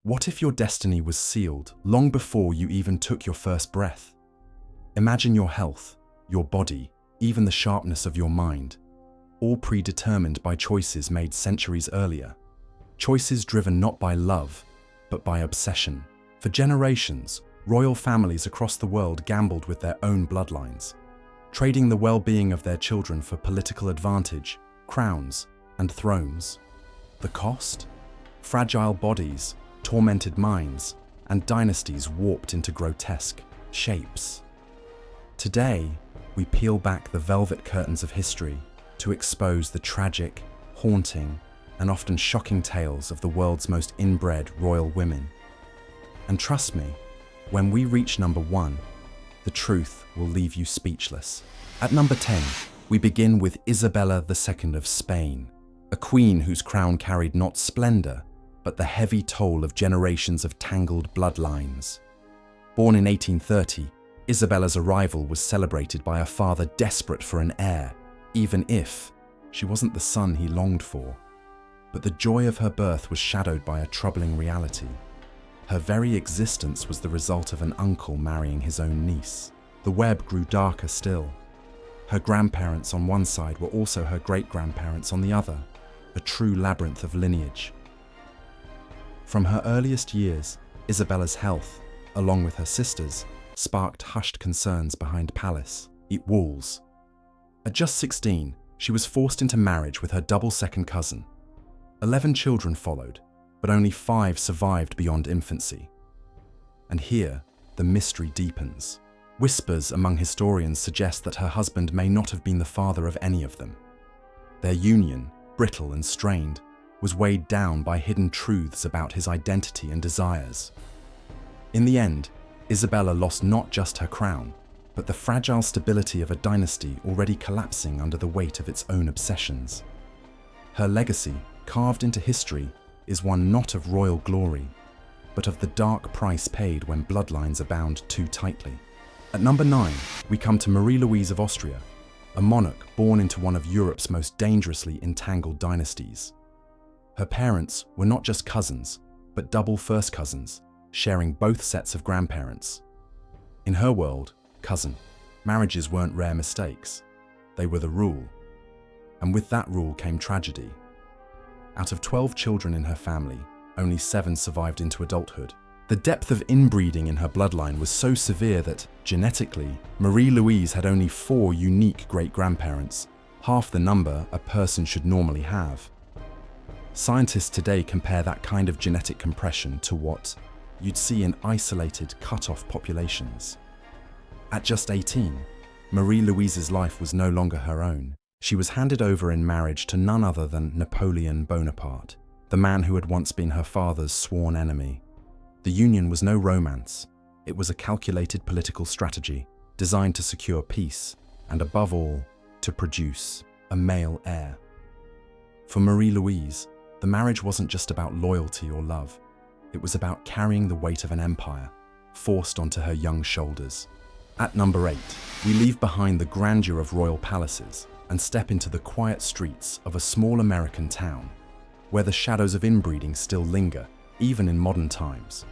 What if your destiny was sealed long before you even took your first breath? Imagine your health, your body, even the sharpness of your mind, all predetermined by choices made centuries earlier. Choices driven not by love, but by obsession. For generations, royal families across the world gambled with their own bloodlines, trading the well-being of their children for political advantage, crowns, and thrones. The cost? Fragile bodies, tormented minds, and dynasties warped into grotesque shapes. Today, we peel back the velvet curtains of history to expose the tragic, haunting, and often shocking tales of the world's most inbred royal women. And trust me, when we reach number 1, the truth will leave you speechless. At number 10, we begin with Isabella II of Spain, a queen whose crown carried not splendor, but the heavy toll of generations of tangled bloodlines. Born in 1830, Isabella's arrival was celebrated by a father desperate for an heir, even if she wasn't the son he longed for. But the joy of her birth was shadowed by a troubling reality. Her very existence was the result of an uncle marrying his own niece. The web grew darker still. Her grandparents on one side were also her great-grandparents on the other, a true labyrinth of lineage. From her earliest years, Isabella's health, along with her sisters, sparked hushed concerns behind palace, walls. At just 16, she was forced into marriage with her double second cousin. 11 children followed, but only 5 survived beyond infancy. And here, the mystery deepens. Whispers among historians suggest that her husband may not have been the father of any of them. Their union, brittle and strained, was weighed down by hidden truths about his identity and desires. In the end, Isabella lost not just her crown, but the fragile stability of a dynasty already collapsing under the weight of its own obsessions. Her legacy, carved into history, is one not of royal glory, but of the dark price paid when bloodlines are bound too tightly. At number 9, we come to Marie-Louise of Austria, a monarch born into one of Europe's most dangerously entangled dynasties. Her parents were not just cousins, but double first cousins, sharing both sets of grandparents. In her world, cousin, marriages weren't rare mistakes. They were the rule. And with that rule came tragedy. Out of 12 children in her family, only 7 survived into adulthood. The depth of inbreeding in her bloodline was so severe that, genetically, Marie-Louise had only 4 unique great-grandparents, half the number a person should normally have. Scientists today compare that kind of genetic compression to what you'd see in isolated, cut-off populations. At just 18, Marie-Louise's life was no longer her own. She was handed over in marriage to none other than Napoleon Bonaparte, the man who had once been her father's sworn enemy. The union was no romance. It was a calculated political strategy designed to secure peace and, above all, to produce a male heir. For Marie-Louise, the marriage wasn't just about loyalty or love. It was about carrying the weight of an empire, forced onto her young shoulders. At number 8, we leave behind the grandeur of royal palaces and step into the quiet streets of a small American town, where the shadows of inbreeding still linger, even in modern times.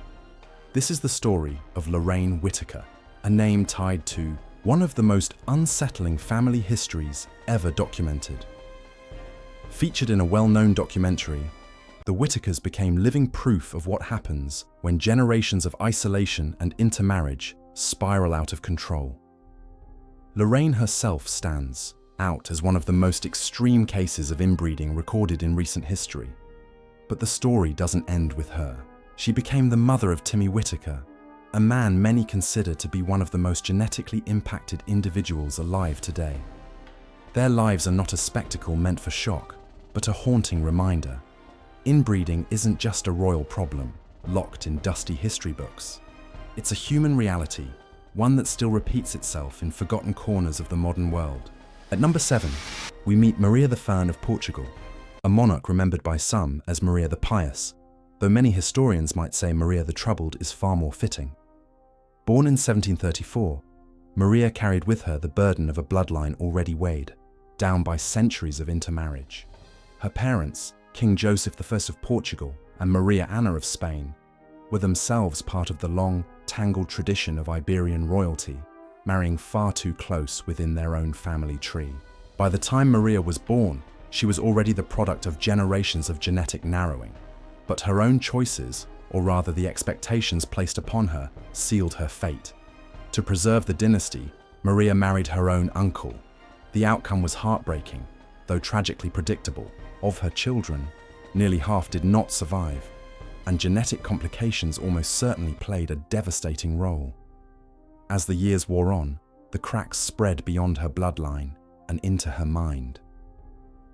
This is the story of Lorraine Whittaker, a name tied to one of the most unsettling family histories ever documented. Featured in a well-known documentary, the Whittakers became living proof of what happens when generations of isolation and intermarriage spiral out of control. Lorraine herself stands out as one of the most extreme cases of inbreeding recorded in recent history. But the story doesn't end with her. She became the mother of Timmy Whittaker, a man many consider to be one of the most genetically impacted individuals alive today. Their lives are not a spectacle meant for shock, but a haunting reminder. Inbreeding isn't just a royal problem, locked in dusty history books. It's a human reality, one that still repeats itself in forgotten corners of the modern world. At number 7, we meet Maria I of Portugal, a monarch remembered by some as Maria the Pious, though many historians might say Maria the Troubled is far more fitting. Born in 1734, Maria carried with her the burden of a bloodline already weighed down by centuries of intermarriage. Her parents, King Joseph I of Portugal and Maria Anna of Spain, were themselves part of the long, tangled tradition of Iberian royalty, marrying far too close within their own family tree. By the time Maria was born, she was already the product of generations of genetic narrowing. But her own choices, or rather the expectations placed upon her, sealed her fate. To preserve the dynasty, Maria married her own uncle. The outcome was heartbreaking, though tragically predictable. Of her children, nearly half did not survive, and genetic complications almost certainly played a devastating role. As the years wore on, the cracks spread beyond her bloodline and into her mind.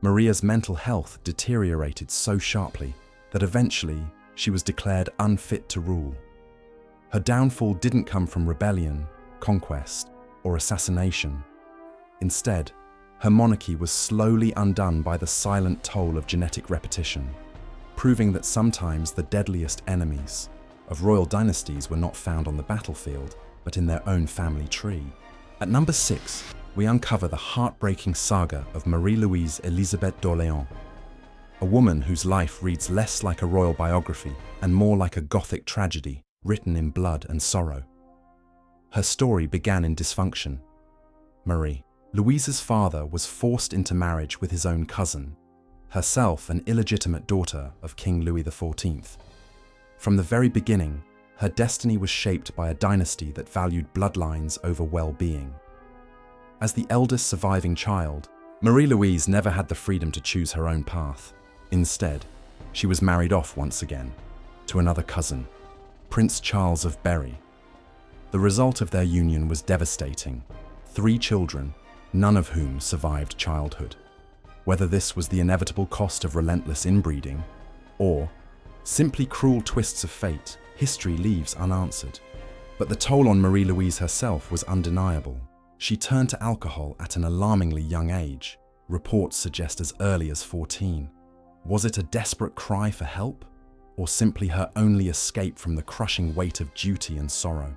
Maria's mental health deteriorated so sharply that eventually she was declared unfit to rule. Her downfall didn't come from rebellion, conquest, or assassination. Instead, her monarchy was slowly undone by the silent toll of genetic repetition, proving that sometimes the deadliest enemies of royal dynasties were not found on the battlefield, but in their own family tree. At number 6, we uncover the heartbreaking saga of Marie-Louise Elisabeth d'Orléans, a woman whose life reads less like a royal biography and more like a Gothic tragedy written in blood and sorrow. Her story began in dysfunction. Marie-Louise's father was forced into marriage with his own cousin, herself an illegitimate daughter of King Louis XIV. From the very beginning, her destiny was shaped by a dynasty that valued bloodlines over well-being. As the eldest surviving child, Marie-Louise never had the freedom to choose her own path. Instead, she was married off once again to another cousin, Prince Charles of Berry. The result of their union was devastating. 3 children, none of whom survived childhood. Whether this was the inevitable cost of relentless inbreeding, or simply cruel twists of fate, history leaves unanswered. But the toll on Marie-Louise herself was undeniable. She turned to alcohol at an alarmingly young age. Reports suggest as early as 14. Was it a desperate cry for help, or simply her only escape from the crushing weight of duty and sorrow?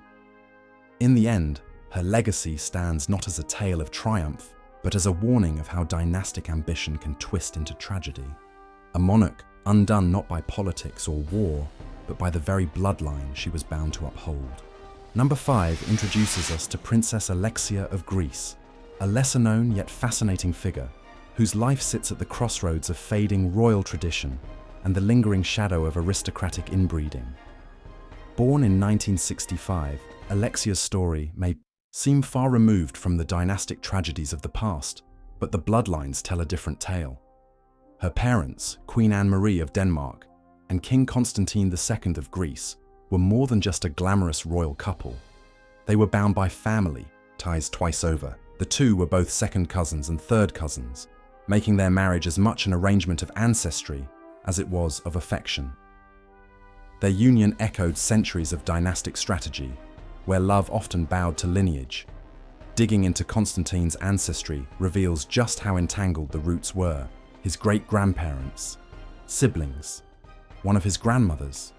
In the end, her legacy stands not as a tale of triumph, but as a warning of how dynastic ambition can twist into tragedy. A monarch undone not by politics or war, but by the very bloodline she was bound to uphold. Number 5 introduces us to Princess Alexia of Greece, a lesser-known yet fascinating figure whose life sits at the crossroads of fading royal tradition and the lingering shadow of aristocratic inbreeding. Born in 1965, Alexia's story may seem far removed from the dynastic tragedies of the past, but the bloodlines tell a different tale. Her parents, Queen Anne-Marie of Denmark and King Constantine II of Greece, were more than just a glamorous royal couple. They were bound by family ties twice over. The two were both second cousins and third cousins, making their marriage as much an arrangement of ancestry as it was of affection. Their union echoed centuries of dynastic strategy, where love often bowed to lineage. Digging into Constantine's ancestry reveals just how entangled the roots were. His great-grandparents, siblings, one of his grandmothers,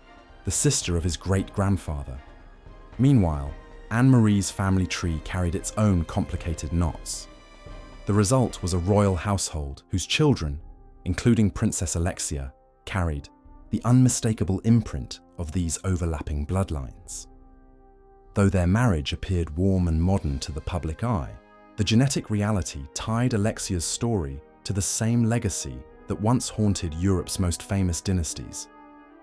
the sister of his great-grandfather. Meanwhile, Anne-Marie's family tree carried its own complicated knots. The result was a royal household whose children, including Princess Alexia, carried the unmistakable imprint of these overlapping bloodlines. Though their marriage appeared warm and modern to the public eye, the genetic reality tied Alexia's story to the same legacy that once haunted Europe's most famous dynasties,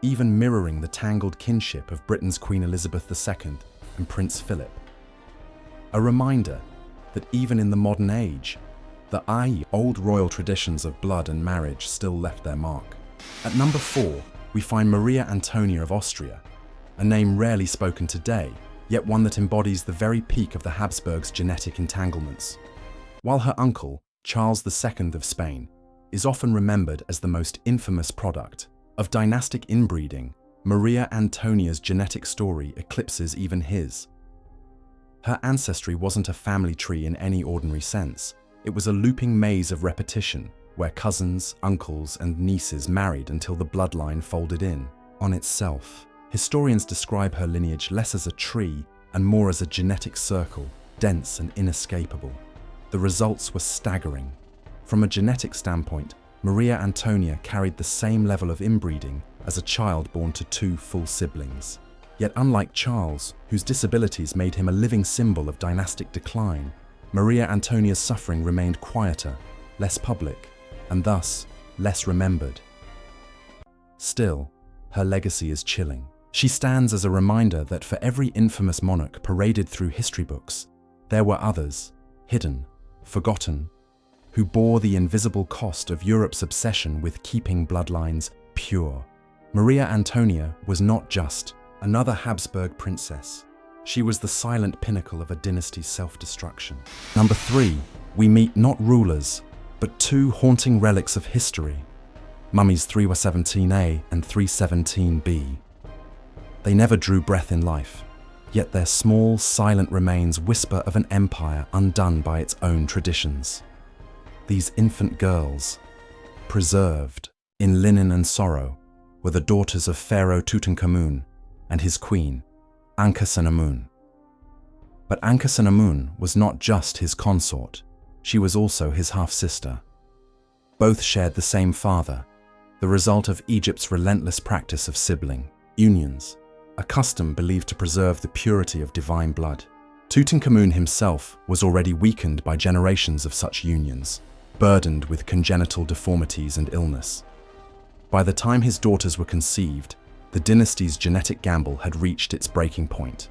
even mirroring the tangled kinship of Britain's Queen Elizabeth II and Prince Philip. A reminder that even in the modern age, the old royal traditions of blood and marriage still left their mark. At number 4, we find Maria Antonia of Austria, a name rarely spoken today, yet one that embodies the very peak of the Habsburgs' genetic entanglements. While her uncle, Charles II of Spain, is often remembered as the most infamous product of dynastic inbreeding, Maria Antonia's genetic story eclipses even his. Her ancestry wasn't a family tree in any ordinary sense. It was a looping maze of repetition, where cousins, uncles, and nieces married until the bloodline folded in on itself. Historians describe her lineage less as a tree and more as a genetic circle, dense and inescapable. The results were staggering. From a genetic standpoint, Maria Antonia carried the same level of inbreeding as a child born to two full siblings. Yet unlike Charles, whose disabilities made him a living symbol of dynastic decline, Maria Antonia's suffering remained quieter, less public, and thus less remembered. Still, her legacy is chilling. She stands as a reminder that for every infamous monarch paraded through history books, there were others, hidden, forgotten, who bore the invisible cost of Europe's obsession with keeping bloodlines pure. Maria Antonia was not just another Habsburg princess. She was the silent pinnacle of a dynasty's self-destruction. Number 3, we meet not rulers, but two haunting relics of history. Mummies 317A and 317B. They never drew breath in life, yet their small, silent remains whisper of an empire undone by its own traditions. These infant girls, preserved in linen and sorrow, were the daughters of Pharaoh Tutankhamun and his queen, Ankhesenamun. But Ankhesenamun was not just his consort, she was also his half-sister. Both shared the same father, the result of Egypt's relentless practice of sibling unions, a custom believed to preserve the purity of divine blood. Tutankhamun himself was already weakened by generations of such unions, burdened with congenital deformities and illness. By the time his daughters were conceived, the dynasty's genetic gamble had reached its breaking point.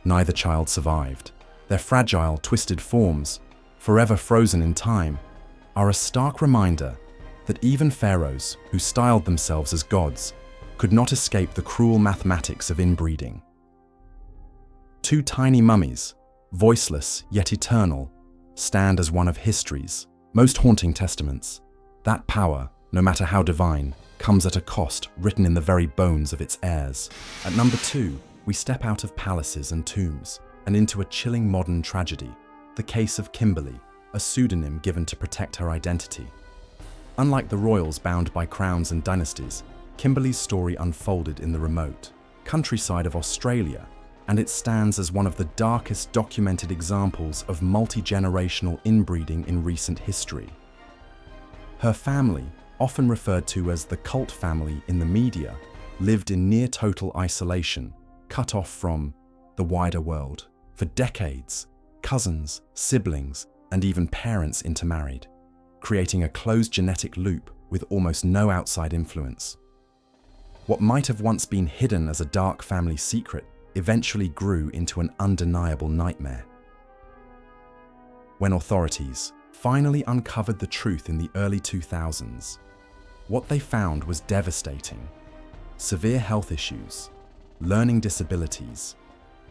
Neither child survived. Their fragile, twisted forms, forever frozen in time, are a stark reminder that even pharaohs, who styled themselves as gods, could not escape the cruel mathematics of inbreeding. Two tiny mummies, voiceless yet eternal, stand as one of history's most haunting testaments. That power, no matter how divine, comes at a cost written in the very bones of its heirs. At number 2, we step out of palaces and tombs and into a chilling modern tragedy, the case of Kimberly, a pseudonym given to protect her identity. Unlike the royals bound by crowns and dynasties, Kimberly's story unfolded in the remote countryside of Australia, and it stands as one of the darkest documented examples of multi-generational inbreeding in recent history. Her family, often referred to as the cult family in the media, lived in near-total isolation, cut off from the wider world. For decades, cousins, siblings, and even parents intermarried, creating a closed genetic loop with almost no outside influence. What might have once been hidden as a dark family secret eventually grew into an undeniable nightmare. When authorities finally uncovered the truth in the early 2000s, what they found was devastating. Severe health issues, learning disabilities,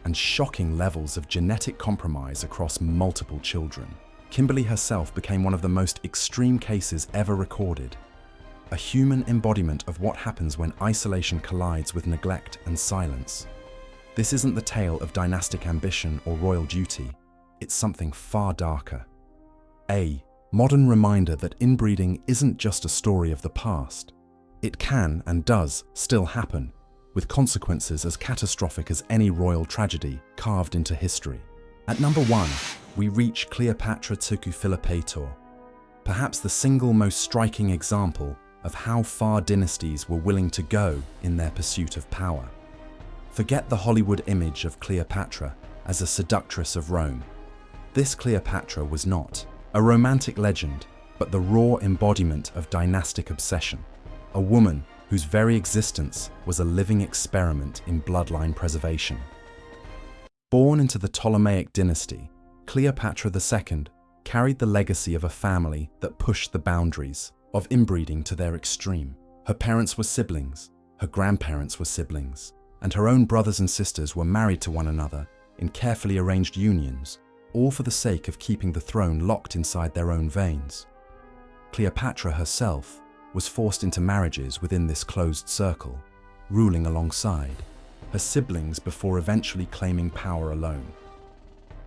and shocking levels of genetic compromise across multiple children. Kimberly herself became one of the most extreme cases ever recorded, a human embodiment of what happens when isolation collides with neglect and silence. This isn't the tale of dynastic ambition or royal duty, it's something far darker. A modern reminder that inbreeding isn't just a story of the past. It can and does still happen, with consequences as catastrophic as any royal tragedy carved into history. At number 1, we reach Cleopatra Tsukuphilipaitor, perhaps the single most striking example of how far dynasties were willing to go in their pursuit of power. Forget the Hollywood image of Cleopatra as a seductress of Rome. This Cleopatra was not a romantic legend, but the raw embodiment of dynastic obsession, a woman whose very existence was a living experiment in bloodline preservation. Born into the Ptolemaic dynasty, Cleopatra II carried the legacy of a family that pushed the boundaries of inbreeding to their extreme. Her parents were siblings, her grandparents were siblings, and her own brothers and sisters were married to one another in carefully arranged unions, all for the sake of keeping the throne locked inside their own veins. Cleopatra herself was forced into marriages within this closed circle, ruling alongside her siblings before eventually claiming power alone.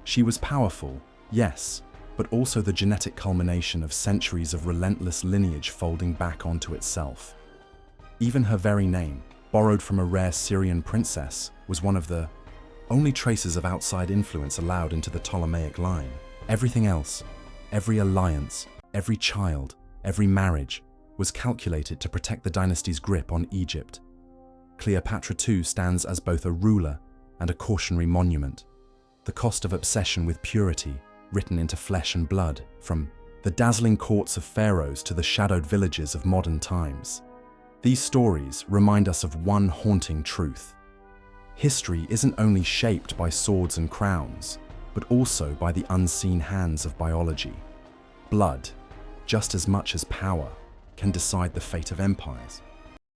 She was powerful, yes, but also the genetic culmination of centuries of relentless lineage folding back onto itself. Even her very name, borrowed from a rare Syrian princess, was one of the only traces of outside influence allowed into the Ptolemaic line. Everything else, every alliance, every child, every marriage, was calculated to protect the dynasty's grip on Egypt. Cleopatra too stands as both a ruler and a cautionary monument. The cost of obsession with purity, written into flesh and blood, from the dazzling courts of pharaohs to the shadowed villages of modern times. These stories remind us of one haunting truth. History isn't only shaped by swords and crowns, but also by the unseen hands of biology. Blood, just as much as power, can decide the fate of empires.